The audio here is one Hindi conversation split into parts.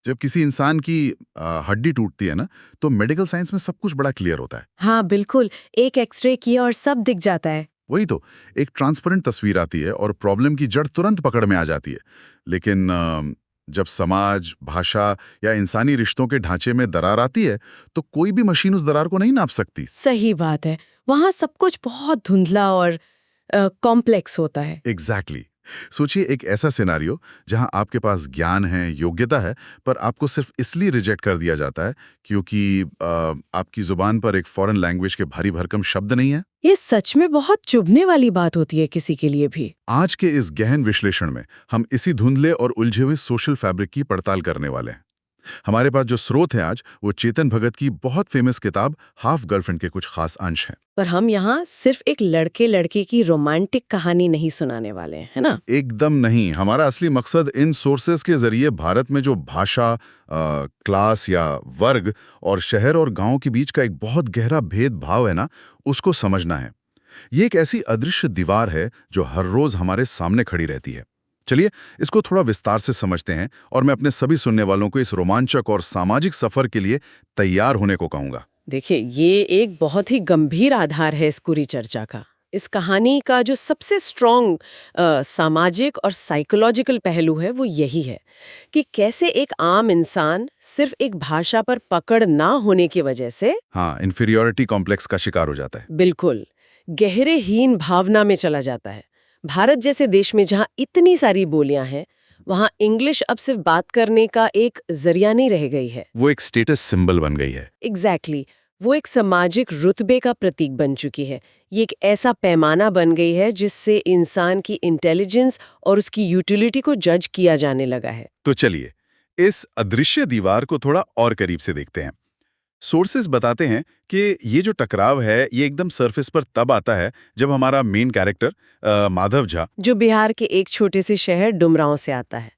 जब किसी इंसान की हड्डी टूटती है ना, तो मेडिकल साइंस में सब कुछ बड़ा क्लियर होता है। हाँ बिल्कुल, एक एक्सरे किया और सब दिख जाता है। वही तो, एक ट्रांसपेरेंट तस्वीर आती है और प्रॉब्लम की जड़ तुरंत पकड़ में आ जाती है। लेकिन जब समाज, भाषा या इंसानी रिश्तों के ढांचे में दरार आती है, तो कोई भी मशीन उस दरार को नहीं नाप सकती। सही बात है, वहाँ सब कुछ बहुत धुंधला और कॉम्प्लेक्स होता है। एग्जैक्टली। सोचिए एक ऐसा सिनारियो जहां आपके पास ज्ञान है, योग्यता है, पर आपको सिर्फ इसलिए रिजेक्ट कर दिया जाता है क्योंकि आपकी जुबान पर एक फॉरेन लैंग्वेज के भारी भरकम शब्द नहीं है। ये सच में बहुत चुभने वाली बात होती है किसी के लिए भी। आज के इस गहन विश्लेषण में हम इसी धुंधले और उलझे हुए सोशल फैब्रिक की पड़ताल करने वाले हैं। हमारे पास जो स्रोत है आज, वो चेतन भगत की बहुत फेमस किताब हाफ गर्लफ्रेंड के कुछ खास अंश हैं। पर हम यहाँ सिर्फ एक लड़के लड़की की रोमांटिक कहानी नहीं सुनाने वाले हैं, है ना? एकदम नहीं। हमारा असली मकसद इन सोर्सेस के जरिए भारत में जो भाषा, क्लास या वर्ग और शहर और गांव के बीच का एक बहुत गहरा भेदभाव है ना, उसको समझना है। ये एक ऐसी अदृश्य दीवार है जो हर रोज हमारे सामने खड़ी रहती है। चलिए इसको थोड़ा विस्तार से समझते हैं और मैं अपने सभी सुनने वालों को इस रोमांचक और सामाजिक सफर के लिए तैयार होने को कहूंगा। देखिए, ये एक बहुत ही गंभीर आधार है इस पूरी चर्चा का। इस कहानी का जो सबसे स्ट्रॉन्ग सामाजिक और साइकोलॉजिकल पहलू है वो यही है कि कैसे एक आम इंसान सिर्फ एक भाषा पर पकड़ ना होने की वजह से इंफीरियॉरिटी कॉम्प्लेक्स का शिकार हो जाता है। बिल्कुल गहरे हीन भावना में चला जाता है। भारत जैसे देश में जहाँ इतनी सारी बोलियां हैं, वहाँ इंग्लिश अब सिर्फ बात करने का एक जरिया नहीं रह गई है। वो एक स्टेटस सिंबल बन गई है। एग्जैक्टली वो एक सामाजिक रुतबे का प्रतीक बन चुकी है। ये एक ऐसा पैमाना बन गई है जिससे इंसान की इंटेलिजेंस और उसकी यूटिलिटी को जज किया जाने लगा है। तो चलिए इस अदृश्य दीवार को थोड़ा और करीब से देखते हैं। सोर्सेस बताते हैं कि ये जो टकराव है ये एकदम सरफेस पर तब आता है जब हमारा मेन कैरेक्टर माधव झा, जो बिहार के एक छोटे से शहर डुमरांव से आता है,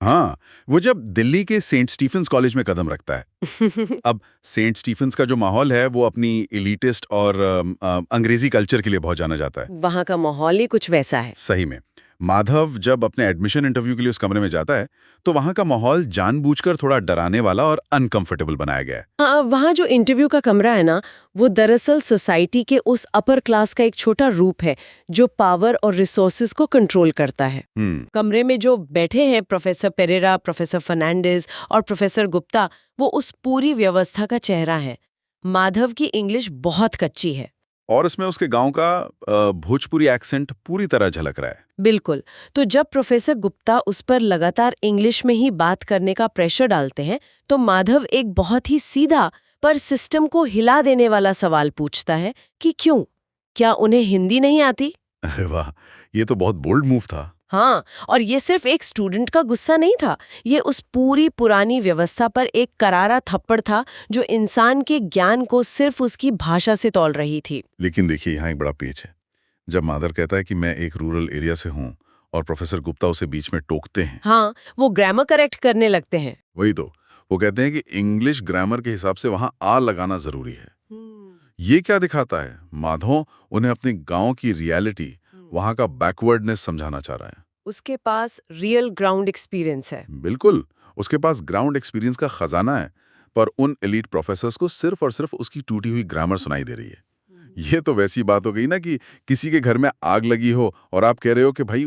वो जब दिल्ली के सेंट स्टीफेंस कॉलेज में कदम रखता है। अब सेंट स्टीफेंस का जो माहौल है वो अपनी एलिटिस्ट और अंग्रेजी कल्चर के लिए बहुत जाना जाता है। वहाँ का माहौल ही कुछ वैसा है। सही में माधव जब अपने एडमिशन इंटरव्यू के लिए उस कमरे में जाता है तो वहां का माहौल जानबूझकर थोड़ा डराने वाला और अनकंफर्टेबल बनाया गया है। वहाँ जो इंटरव्यू का कमरा है ना, वो दरअसल सोसाइटी के उस अपर क्लास का एक छोटा रूप है जो पावर और रिसोर्सेज को कंट्रोल करता है। कमरे में जो बैठे हैं प्रोफेसर पेरेरा, प्रोफेसर फर्नांडिस और प्रोफेसर गुप्ता, वो उस पूरी व्यवस्था का चेहरा है। माधव की इंग्लिश बहुत कच्ची है और इसमें उसके गांव का भोजपुरी एक्सेंट पूरी तरह झलक रहा है। बिल्कुल। तो जब प्रोफेसर गुप्ता उस पर लगातार इंग्लिश में ही बात करने का प्रेशर डालते हैं, तो माधव एक बहुत ही सीधा पर सिस्टम को हिला देने वाला सवाल पूछता है कि क्यों? क्या उन्हें हिंदी नहीं आती? अरे वाह, ये तो बहुत बोल्ड मूव था। हाँ, और ये सिर्फ एक स्टूडेंट का गुस्सा नहीं था, ये उस पूरी पुरानी व्यवस्था पर एक करारा थप्पड़ था जो इंसान के ज्ञान को सिर्फ उसकी भाषा से तौल रही थी। लेकिन देखिए यहाँ एक बड़ा पेच है। जब माधव कहता है कि मैं एक रूरल एरिया से हूँ और प्रोफेसर गुप्ता उसे बीच में टोकते हैं। हाँ, वो ग्रामर करेक्ट करने लगते हैं। वही तो, वो कहते हैं कि इंग्लिश ग्रामर के हिसाब से वहां आ लगाना जरूरी है। ये क्या दिखाता है? माधव उन्हें अपने गांव की रियलिटी, वहां का बैकवर्डनेस समझाना चाह रहा है। उसके पास रियल ग्राउंड एक्सपीरियंस है। बिल्कुल, उसके पास ग्राउंड एक्सपीरियंस का खजाना है, पर उन एलीट प्रोफेसर्स को सिर्फ और सिर्फ उसकी टूटी हुई ग्रामर सुनाई दे रही है। ये तो वैसी बात हो गई ना कि किसी के घर में आग लगी हो और आप कह रहे हो कि भाई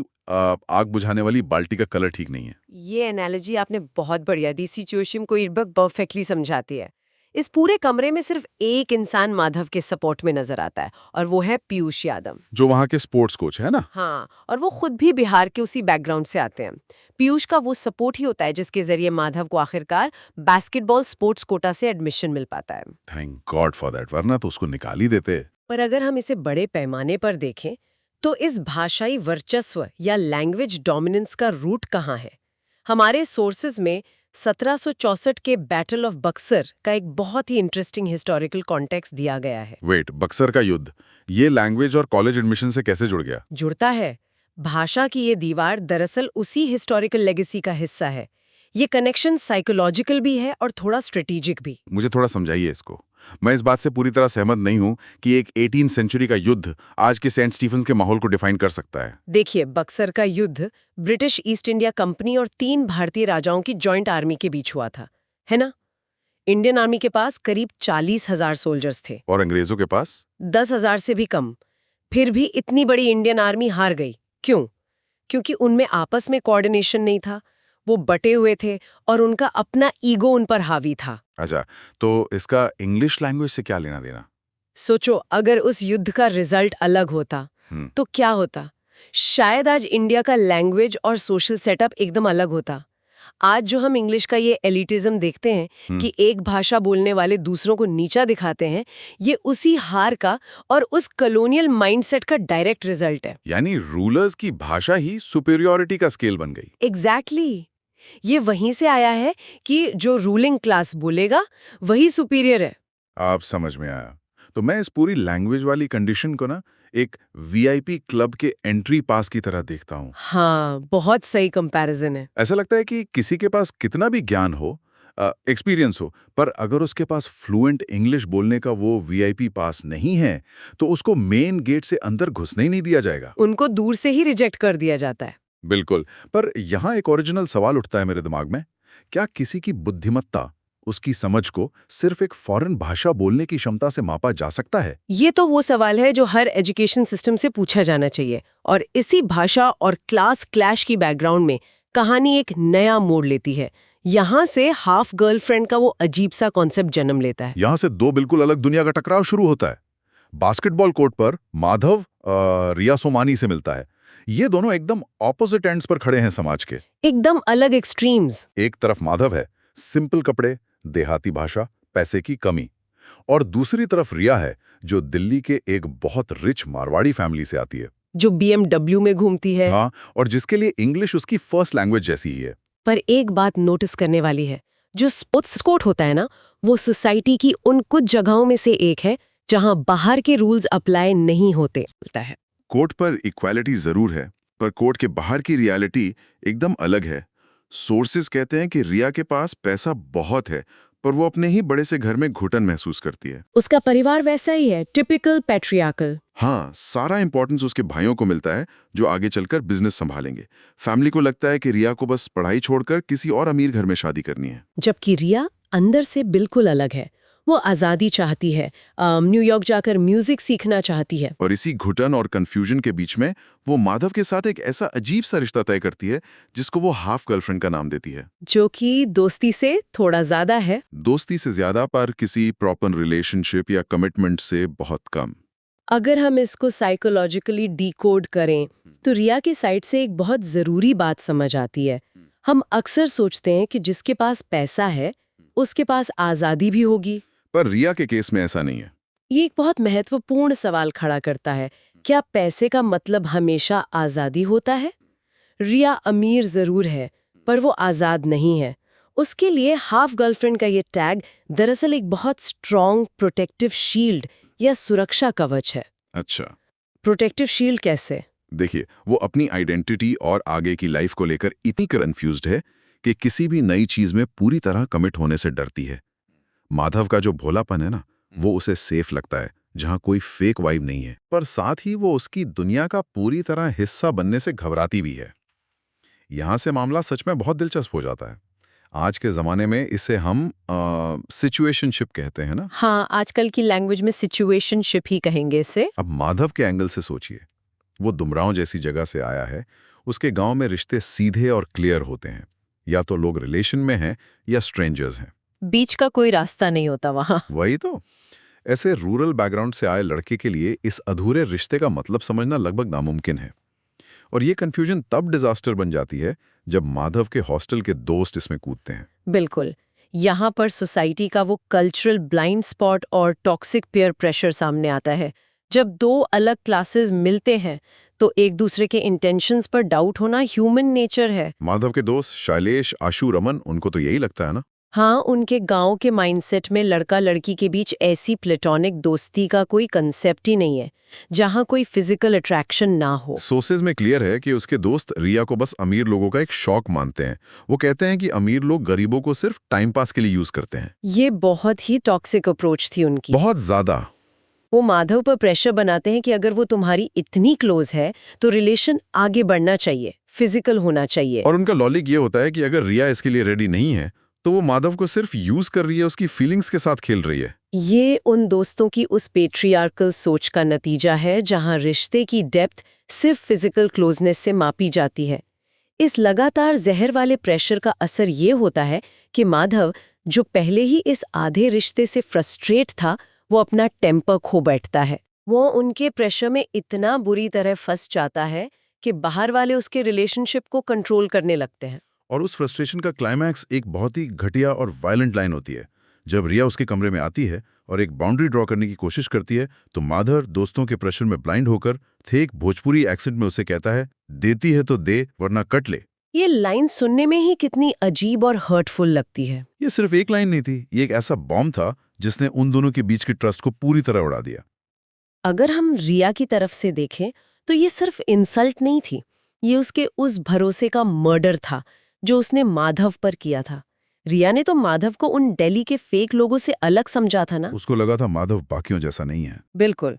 आग बुझाने वाली बाल्टी का कलर ठीक नहीं है। ये एनालॉजी आपने बहुत बढ़िया दी, सिचुएशन को एकदम परफेक्टली समझाती है। इस पूरे कमरे में सिर्फ एक इंसान माधव के सपोर्ट में नजर आता है और वो है पीयूष यादव, जो वहाँ के स्पोर्ट्स कोच है ना। हाँ, और वो खुद भी बिहार के उसी बैकग्राउंड से आते हैं। पीयूष का वो सपोर्ट ही होता है जिसके जरिए माधव को आखिरकार बास्केटबॉल स्पोर्ट्स कोटा से एडमिशन मिल पाता है। थैंक गॉड फॉर दैट, वरना तो उसको निकाल ही देते। पर अगर हम इसे बड़े पैमाने पर देखें तो इस भाषाई वर्चस्व या लैंग्वेज डोमिनेंस का रूट कहाँ है? हमारे सोर्सेज में 1764 के बैटल ऑफ बक्सर का एक बहुत ही इंटरेस्टिंग हिस्टोरिकल कॉन्टेक्स्ट दिया गया है। वेट, बक्सर का युद्ध, ये लैंग्वेज और कॉलेज एडमिशन से कैसे जुड़ गया? जुड़ता है। भाषा की ये दीवार दरअसल उसी हिस्टोरिकल लेगेसी का हिस्सा है। ये कनेक्शन साइकोलॉजिकल भी है और थोड़ा स्ट्रेटेजिक भी। मुझे थोड़ा समझाइए इसको। मैं इस बात से पूरी तरह सहमत नहीं हूं कि एक 18वीं सेंचुरी का युद्ध आज के सेंट स्टीफेंस के माहौल को डिफाइन कर सकता है। देखिए, बक्सर का युद्ध ब्रिटिश ईस्ट इंडिया कंपनी और 3 भारतीय राजाओं की जॉइंट आर्मी के बीच हुआ था। है ना? इंडियन आर्मी के पास करीब 40,000 सोल्जर्स थे, और अंग्रेजों के पास 10,000 से भी कम। फिर भी इतनी बड़ी इंडियन आर्मी हार गई। क्यों? क्योंकि उनमें आपस में कोऑर्डिनेशन नहीं था, वो बटे हुए थे और उनका अपना ईगो उन पर हावी था। अच्छा, तो इसका इंग्लिश लैंग्वेज से क्या लेना देना? सोचो, अगर उस युद्ध का रिजल्ट अलग होता तो क्या होता? शायद आज इंडिया का लैंग्वेज और सोशल सेटअप एकदम अलग होता। आज जो हम इंग्लिश का ये एलिटिज्म देखते हैं कि एक भाषा बोलने वाले दूसरों को नीचा दिखाते हैं, ये उसी हार का और उस कॉलोनियल माइंडसेट का डायरेक्ट रिजल्ट है। यानी रूलर्स की भाषा ही सुपीरियॉरिटी का स्केल बन गई। एग्जैक्टली ये वहीं से आया है कि जो रूलिंग क्लास बोलेगा वही सुपीरियर है। आप समझ में आया। तो मैं इस पूरी लैंग्वेज वाली कंडीशन को ना एक वीआईपी क्लब के एंट्री पास की तरह देखता हूँ। हाँ, बहुत सही कंपैरिजन है। ऐसा लगता है कि किसी के पास कितना भी ज्ञान हो, एक्सपीरियंस हो, पर अगर उसके पास फ्लुएंट इंग्लिश बोलने का वो वीआईपी पास नहीं है, तो उसको मेन गेट से अंदर घुसने ही नहीं दिया जाएगा। उनको दूर से ही रिजेक्ट कर दिया जाता है। बिल्कुल। पर यहाँ एक ओरिजिनल सवाल उठता है मेरे दिमाग में, क्या किसी की बुद्धिमत्ता, उसकी समझ को सिर्फ एक फॉरेन भाषा बोलने की क्षमता से मापा जा सकता है? ये तो वो सवाल है जो हर एजुकेशन सिस्टम से पूछा जाना चाहिए। और इसी भाषा और क्लास क्लैश की बैकग्राउंड में कहानी एक नया मोड़ लेती है। यहाँ से हाफ गर्लफ्रेंड का वो अजीब सा कॉन्सेप्ट जन्म लेता है। यहाँ से दो बिल्कुल अलग दुनिया का टकराव शुरू होता है। बास्केटबॉल कोर्ट पर माधव रिया सोमानी से मिलता है। ये दोनों एकदम ऑपोजिट एंड्स पर खड़े हैं समाज के। एकदम अलग एक्सट्रीम्स। एक तरफ माधव है, सिंपल कपड़े, देहाती भाषा, पैसे की कमी, और दूसरी तरफ रिया है, जो दिल्ली के एक बहुत रिच मारवाड़ी फैमिली से आती है, जो BMW में घूमती है। हाँ, और जिसके लिए इंग्लिश उसकी फर्स्ट लैंग्वेज जैसी ही है। पर एक बात नोटिस करने वाली है, जो स्पोर्ट्स कोर्ट होता है ना, वो सोसाइटी की उन कुछ जगहों में से एक है जहां बाहर के रूल्स अप्लाई नहीं होते है। कोर्ट पर इक्वालिटी जरूर है, पर कोर्ट के बाहर की रियलिटी एकदम अलग है। सोर्सेज कहते हैं कि रिया के पास पैसा बहुत है, पर वो अपने ही बड़े से घर में घुटन महसूस करती है। उसका परिवार वैसा ही है, टिपिकल पैट्रियार्कल। हाँ, सारा इंपॉर्टेंस उसके भाइयों को मिलता है, जो आगे चलकर बिजनेस संभालेंगे। फैमिली को लगता है कि रिया को बस पढ़ाई छोड़कर किसी और अमीर घर में शादी करनी है। जबकि रिया अंदर से बिल्कुल अलग है। वो आज़ादी चाहती है, न्यूयॉर्क जाकर म्यूजिक सीखना चाहती है। और इसी घुटन और कंफ्यूजन के बीच में वो माधव के साथ एक ऐसा अजीब सा रिश्ता तय करती है, जिसको वो हाफ गर्लफ्रेंड का नाम देती है। जो कि दोस्ती से थोड़ा ज्यादा है। दोस्ती से ज्यादा, पर किसी प्रॉपर रिलेशनशिप या कमिटमेंट से बहुत कम। अगर हम इसको साइकोलॉजिकली डिकोड करें तो रिया की साइड से एक बहुत ज़रूरी बात समझ आती है। हम अक्सर सोचते हैं कि जिसके पास पैसा है उसके पास आज़ादी भी होगी, पर रिया के केस में ऐसा नहीं है। ये एक बहुत महत्वपूर्ण सवाल खड़ा करता है। क्या पैसे का मतलब हमेशा आज़ादी होता है? रिया अमीर ज़रूर है, पर वो आज़ाद नहीं है। उसके लिए हाफ गर्लफ्रेंड का ये टैग दरअसल एक बहुत स्ट्रॉन्ग प्रोटेक्टिव शील्ड या सुरक्षा कवच है। अच्छा, प्रोटेक्टिव शील्ड कैसे? देखिए, वो अपनी आइडेंटिटी और आगे की लाइफ को लेकर इतनी कंफ्यूज्ड है कि किसी भी नई चीज में पूरी तरह कमिट होने से डरती है। माधव का जो भोलापन है ना, वो उसे सेफ लगता है, जहां कोई फेक वाइब नहीं है, पर साथ ही वो उसकी दुनिया का पूरी तरह हिस्सा बनने से घबराती भी है। यहां से मामला सच में बहुत दिलचस्प हो जाता है। आज के ज़माने में इसे हम सिचुएशनशिप कहते हैं ना। हाँ, आजकल की लैंग्वेज में सिचुएशनशिप ही कहेंगे इसे। अब माधव के एंगल से सोचिए, वो दुमराव जैसी जगह से आया है। उसके गांव में रिश्ते सीधे और क्लियर होते हैं, या तो लोग रिलेशन में हैं या स्ट्रेंजर्स हैं, बीच का कोई रास्ता नहीं होता वहाँ। वही तो। ऐसे रूरल बैकग्राउंड से आए लड़के के लिए इस अधूरे रिश्ते का मतलब समझना लगभग नामुमकिन है। और ये कंफ्यूजन तब डिजास्टर बन जाती है जब माधव के हॉस्टल के दोस्त इसमें कूदते हैं। बिल्कुल, यहाँ पर सोसाइटी का वो कल्चरल ब्लाइंड स्पॉट और टॉक्सिक पीयर प्रेशर सामने आता है। जब दो अलग क्लासेस मिलते हैं तो एक दूसरे के इंटेंशंस पर डाउट होना ह्यूमन नेचर है। माधव के दोस्त शैलेश, आशु, रमन, उनको तो यही लगता है ना। हाँ, उनके गांव के माइंडसेट में लड़का लड़की के बीच ऐसी प्लेटोनिक दोस्ती का कोई कंसेप्ट ही नहीं है जहां कोई फिजिकल अट्रैक्शन ना हो। सोर्सेज में क्लियर है कि उसके दोस्त रिया को बस अमीर लोगों का एक शौक मानते हैं। वो कहते हैं कि अमीर लोग गरीबों को सिर्फ टाइम पास के लिए यूज करते हैं। ये बहुत ही टॉक्सिक अप्रोच थी उनकी। बहुत ज्यादा। वो माधव पर प्रेशर बनाते हैं कि अगर वो तुम्हारी इतनी क्लोज है तो रिलेशन आगे बढ़ना चाहिए, फिजिकल होना चाहिए। और उनका लॉजिक ये होता है कि अगर रिया इसके लिए रेडी नहीं है तो वो माधव को सिर्फ यूज कर रही है, उसकी फीलिंग्स के साथ खेल रही है। ये उन दोस्तों की उस पेट्रियार्कल सोच का नतीजा है जहां रिश्ते की डेप्थ सिर्फ फिजिकल क्लोजनेस से मापी जाती है। इस लगातार जहर वाले प्रेशर का असर ये होता है कि माधव, जो पहले ही इस आधे रिश्ते से फ्रस्ट्रेट था, वो अपना टेम्पर खो बैठता है। वो उनके प्रेशर में इतना बुरी तरह फंस जाता है कि बाहर वाले उसके रिलेशनशिप को कंट्रोल करने लगते हैं। और उस फ्रस्ट्रेशन का क्लाइमैक्स एक बहुत ही घटिया और वायलेंट लाइन होती है। जब रिया उसके कमरे में आती है और एक बाउंड्री ड्रॉ करने की कोशिश करती है, तो माधव दोस्तों के प्रेशर में ब्लाइंड होकर एक भोजपुरी एक्सेंट में उसे कहता है, देती है तो दे वरना कट ले। ये लाइन सुनने में ही कितनी अजीब और हर्टफुल लगती है। ये सिर्फ एक लाइन नहीं थी, ये एक ऐसा बॉम्ब था जिसने उन दोनों के बीच की ट्रस्ट को पूरी तरह उड़ा दिया। अगर हम रिया की तरफ से देखें तो ये सिर्फ इंसल्ट नहीं थी, ये उसके उस भरोसे का मर्डर था जो उसने माधव पर किया था। रिया ने तो माधव को उन दिल्ली के फेक लोगों से अलग समझा था ना। उसको लगा था माधव बाकियों जैसा नहीं है। बिल्कुल,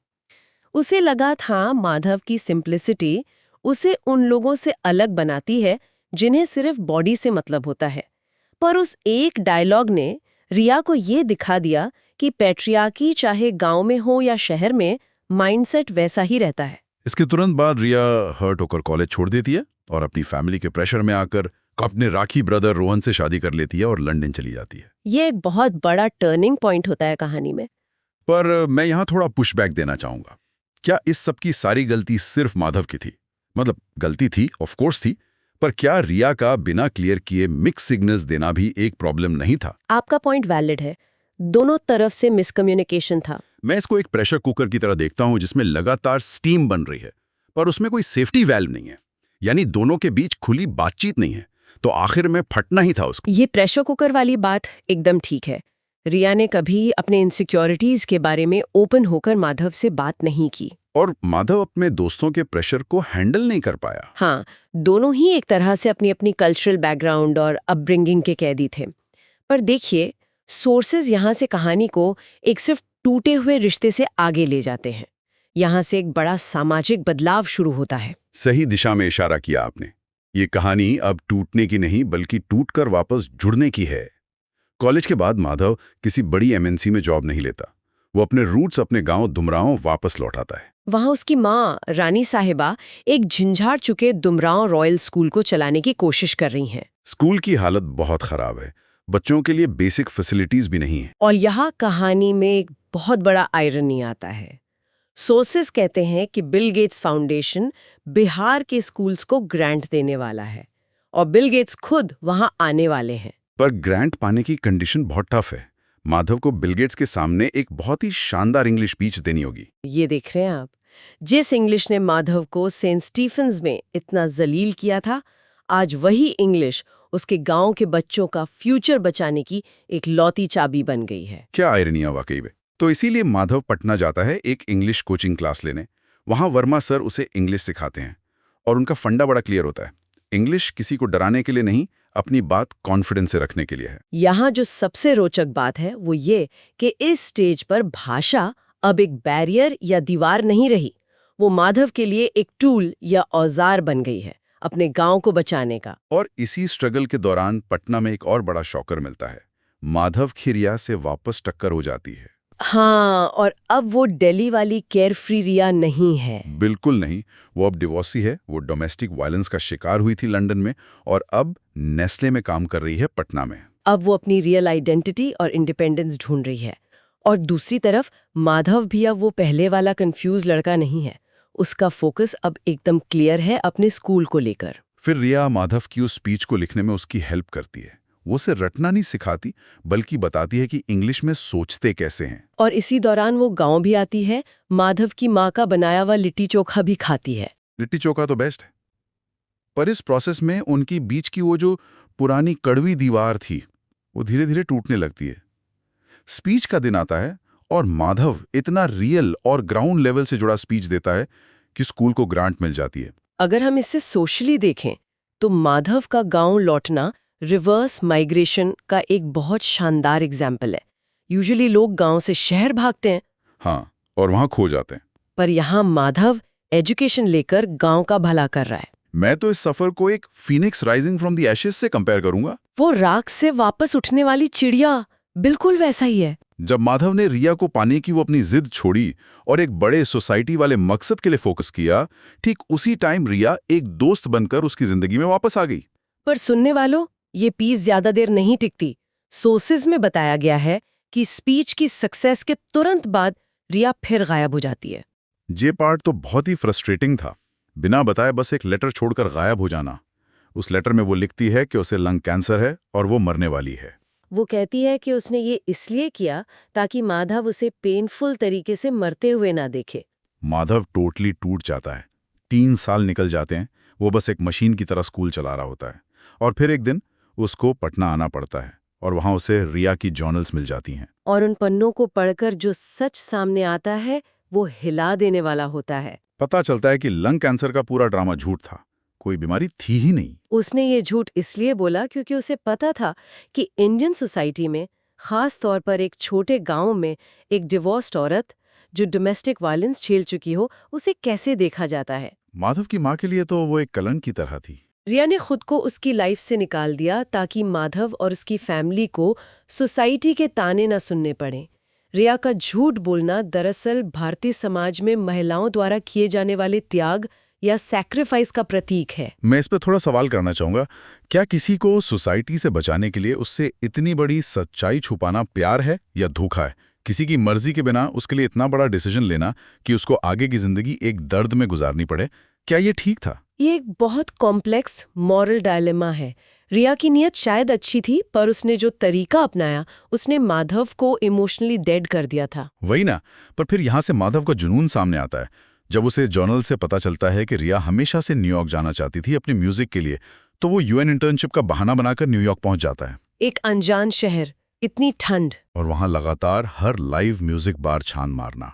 उसे लगा था माधव की सिंप्लिसिटी उसे उन लोगों से अलग बनाती है जिन्हें सिर्फ बॉडी से मतलब होता है। पर उस एक डायलॉग ने रिया को ये दिखा दिया कि पैट्रियार्की चाहे गांव में हो या शहर में, माइंडसेट वैसा ही रहता है। इसके तुरंत बाद रिया हर्ट होकर कॉलेज छोड़ देती है और अपनी फैमिली के प्रेशर में आकर अपने राखी ब्रदर रोहन से शादी कर लेती है और लंदन चली जाती है। ये एक बहुत बड़ा टर्निंग पॉइंट होता है कहानी में। पर मैं यहाँ थोड़ा पुशबैक देना चाहूंगा। क्या इस सब की सारी गलती सिर्फ माधव की थी? मतलब गलती थी, ऑफ कोर्स थी, पर क्या रिया का बिना क्लियर किए मिक्स सिग्नल्स देना भी एक प्रॉब्लम नहीं था? आपका पॉइंट वैलिड है, दोनों तरफ से मिसकम्युनिकेशन था। मैं इसको एक प्रेशर कुकर की तरह देखता हूं जिसमें लगातार स्टीम बन रही है, पर उसमें कोई सेफ्टी वैल्व नहीं है, यानी दोनों के बीच खुली बातचीत नहीं है, तो आखिर में फटना ही था उसको। ये प्रेशर कुकर वाली बात एकदम ठीक है। रिया ने कभी अपने इनसिक्योरिटीज के बारे में ओपन होकर माधव से बात नहीं की, और माधव अपने दोस्तों के प्रेशर को हैंडल नहीं कर पाया। हाँ, दोनों ही एक तरह से अपनी अपनी कल्चरल बैकग्राउंड और अपब्रिंगिंग के कैदी थे। पर देखिए, सोर्सेज यहाँ से कहानी को एक सिर्फ टूटे हुए रिश्ते से आगे ले जाते हैं। यहाँ से एक बड़ा सामाजिक बदलाव शुरू होता है। सही दिशा में इशारा किया आपने। ये कहानी अब टूटने की नहीं बल्कि टूटकर वापस जुड़ने की है। कॉलेज के बाद माधव किसी बड़ी एमएनसी में जॉब नहीं लेता। वो अपने रूट्स, अपने गांव दुमरांव वापस लौटाता है। वहाँ उसकी माँ रानी साहिबा एक झंझाड़ चुके दुमरांव रॉयल स्कूल को चलाने की कोशिश कर रही हैं। स्कूल की हालत बहुत खराब है, बच्चों के लिए बेसिक फैसिलिटीज भी नहीं है। और यहाँ कहानी में एक बहुत बड़ा आयरनी आता है। सोर्सेस कहते हैं कि बिल गेट्स फाउंडेशन बिहार के स्कूल्स को ग्रांट देने वाला है और बिल गेट्स खुद वहां आने वाले हैं। पर ग्रांट पाने की कंडीशन बहुत टफ है। माधव को बिल गेट्स के सामने एक बहुत ही शानदार इंग्लिश स्पीच देनी होगी। ये देख रहे हैं आप, जिस इंग्लिश ने माधव को सेंट स्टीफेंस में इतना जलील किया था, आज वही इंग्लिश उसके गांव के बच्चों का फ्यूचर बचाने की एक लौती चाबी बन गई है। क्या आयरनिया वाकई में। तो इसीलिए माधव पटना जाता है एक इंग्लिश कोचिंग क्लास लेने। वहां वर्मा सर उसे इंग्लिश सिखाते हैं और उनका फंडा बड़ा क्लियर होता है। इंग्लिश किसी को डराने के लिए नहीं, अपनी बात कॉन्फिडेंस से रखने के लिए है। यहाँ जो सबसे रोचक बात है वो ये कि इस स्टेज पर भाषा अब एक बैरियर या दीवार नहीं रही। वो माधव के लिए एक टूल या औजार बन गई है अपने गांव को बचाने का। और इसी स्ट्रगल के दौरान पटना में एक और बड़ा शॉकर मिलता है। माधव की रिया से वापस टक्कर हो जाती है। हाँ, और अब वो दिल्ली वाली केयर फ्री रिया नहीं है। बिल्कुल नहीं। वो अब डिवोर्सी है। वो डोमेस्टिक वायलेंस का शिकार हुई थी लंदन में और अब नेस्ले में काम कर रही है पटना में। अब वो अपनी रियल आइडेंटिटी और इंडिपेंडेंस ढूंढ रही है। और दूसरी तरफ माधव भी अब वो पहले वाला कंफ्यूज लड़का नहीं है। उसका फोकस अब एकदम क्लियर है अपने स्कूल को लेकर। फिर रिया माधव की उस स्पीच को लिखने में उसकी हेल्प करती है। वो उसे रटना नहीं सिखाती, बल्कि बताती है कि इंग्लिश में सोचते कैसे हैं। और इसी दौरान वो गांव भी आती है, माधव की माँ का बनाया हुआ लिट्टी चोखा भी खाती है। लिट्टी चोखा तो बेस्ट है, पर इस प्रोसेस में उनकी बीच की वो जो पुरानी कड़वी दीवार थी, वो धीरे धीरे टूटने लगती है। स्पीच का दिन आता है और माधव इतना रियल और ग्राउंड लेवल से जुड़ा स्पीच देता है कि स्कूल को ग्रांट मिल जाती है। अगर हम इसे सोशली देखें तो माधव का गांव लौटना रिवर्स माइग्रेशन का एक बहुत शानदार एग्जाम्पल है। यूजुअली लोग गांव से शहर भागते हैं, हाँ, और वहां खो जाते हैं। पर यहाँ माधव एजुकेशन लेकर गांव का भला कर रहा है। मैं तो इस सफर को एक Phoenix rising from the ashes से कंपेयर करूंगा। वो राख से वापस उठने वाली चिड़िया, बिल्कुल वैसा ही है। जब माधव ने रिया को पाने की वो अपनी जिद छोड़ी और एक बड़े सोसाइटी वाले मकसद के लिए फोकस किया, ठीक उसी टाइम रिया एक दोस्त बनकर उसकी जिंदगी में वापस आ गई। पर सुनने वालों, ये पीस ज्यादा देर नहीं टिकती। सोर्सेज में बताया गया है कि स्पीच की सक्सेस के तुरंत बाद रिया फिर गायब हो जाती है। ये पार्ट तो बहुत ही फ्रस्ट्रेटिंग था। बिना बताए बस एक लेटर छोड़कर गायब हो जाना। उस लेटर में वो लिखती है कि उसे लंग कैंसर है और वो मरने वाली है। वो कहती है कि उसने ये इसलिए किया ताकि माधव उसे पेनफुल तरीके से मरते हुए ना देखे। माधव टोटली टूट जाता है। 3 साल निकल जाते हैं, वो बस एक मशीन की तरह स्कूल चला रहा होता है। और फिर एक दिन उसको पटना आना पड़ता है और वहाँ उसे रिया की जर्नल्स मिल जाती हैं। और उन पन्नों को पढ़कर जो सच सामने आता है वो हिला देने वाला होता है। पता चलता है कि लंग कैंसर का पूरा ड्रामा झूठ था, कोई बीमारी थी ही नहीं। उसने ये झूठ इसलिए बोला क्योंकि उसे पता था कि इंडियन सोसाइटी में, खास तौर पर एक छोटे गांव में, एक डिवोर्स्ड औरत जो डोमेस्टिक वायलेंस झेल चुकी हो, उसे कैसे देखा जाता है। माधव की माँ के लिए तो वो एक कलंक की तरह थी। रिया ने खुद को उसकी लाइफ से निकाल दिया ताकि माधव और उसकी फैमिली को सोसाइटी के ताने न सुनने पड़े। रिया का झूठ बोलना दरअसल भारतीय समाज में महिलाओं द्वारा किए जाने वाले त्याग या सैक्रिफाइस का प्रतीक है। मैं इस पर थोड़ा सवाल करना चाहूंगा, क्या किसी को सोसाइटी से बचाने के लिए उससे इतनी बड़ी सच्चाई छुपाना प्यार है या धोखा है? किसी की मर्जी के बिना उसके लिए इतना बड़ा डिसीजन लेना कि उसको आगे की जिंदगी एक दर्द में गुजारनी पड़े, क्या ये ठीक था? ये एक बहुत कॉम्प्लेक्स मॉरल डायलेमा है। रिया की नीयत शायद अच्छी थी, पर उसने जो तरीका अपनाया उसने माधव को इमोशनली डेड कर दिया था। वही ना। पर फिर यहाँ से माधव का जुनून सामने आता है। जब उसे जर्नल से पता चलता है कि रिया हमेशा से न्यूयॉर्क जाना चाहती थी अपनी म्यूजिक के लिए, तो वो यूएन इंटर्नशिप का बहाना बनाकर न्यूयॉर्क पहुंच जाता है। एक अनजान शहर, इतनी ठंड, और वहां लगातार हर लाइव म्यूजिक बार छान मारना।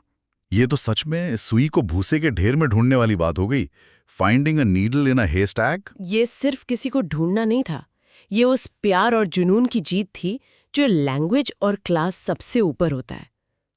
ये तो सच में सुई को भूसे के ढेर में ढूंढने वाली बात हो गई। फाइंडिंग अ नीडल इन अ हेस्टैक। ये सिर्फ किसी को ढूंढना नहीं था, ये उस प्यार और जुनून की जीत थी जो लैंग्वेज और क्लास सबसे ऊपर होता है।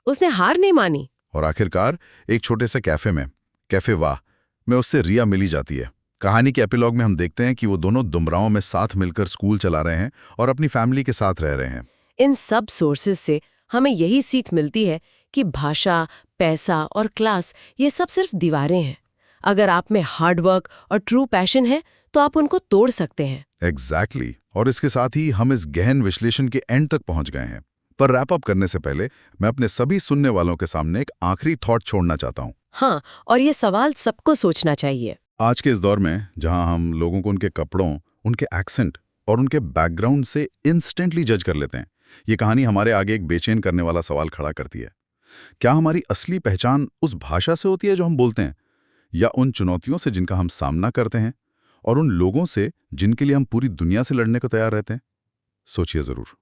उसने हार नहीं मानी। और आखिरकार एक छोटे से कैफे में, कैफे वाह में उससे रिया मिली जाती है। कहानी के एपिलॉग में हम देखते हैं कि वो दोनों दुमराओं में साथ मिलकर स्कूल चला रहे हैं और अपनी फैमिली के साथ रह रहे हैं। इन सब सोर्सेज से हमें यही सीख मिलती है कि भाषा, पैसा और क्लास ये सब सिर्फ दीवारें हैं। अगर आप में हार्डवर्क और ट्रू पैशन है तो आप उनको तोड़ सकते हैं। एग्जैक्टली। और इसके साथ ही हम इस गहन विश्लेषण के एंड तक पहुंच गए हैं। पर रैप अप करने से पहले मैं अपने सभी सुनने वालों के सामने एक आखिरी थॉट छोड़ना चाहता हूं। हाँ, और ये सवाल सबको सोचना चाहिए। आज के इस दौर में जहां हम लोगों को उनके कपड़ों, उनके एक्सेंट और उनके बैकग्राउंड से इंस्टेंटली जज कर लेते हैं, ये कहानी हमारे आगे एक बेचैन करने वाला सवाल खड़ा करती है। क्या हमारी असली पहचान उस भाषा से होती है जो हम बोलते हैं, या उन चुनौतियों से जिनका हम सामना करते हैं, और उन लोगों से जिनके लिए हम पूरी दुनिया से लड़ने को तैयार रहते हैं? सोचिए जरूर।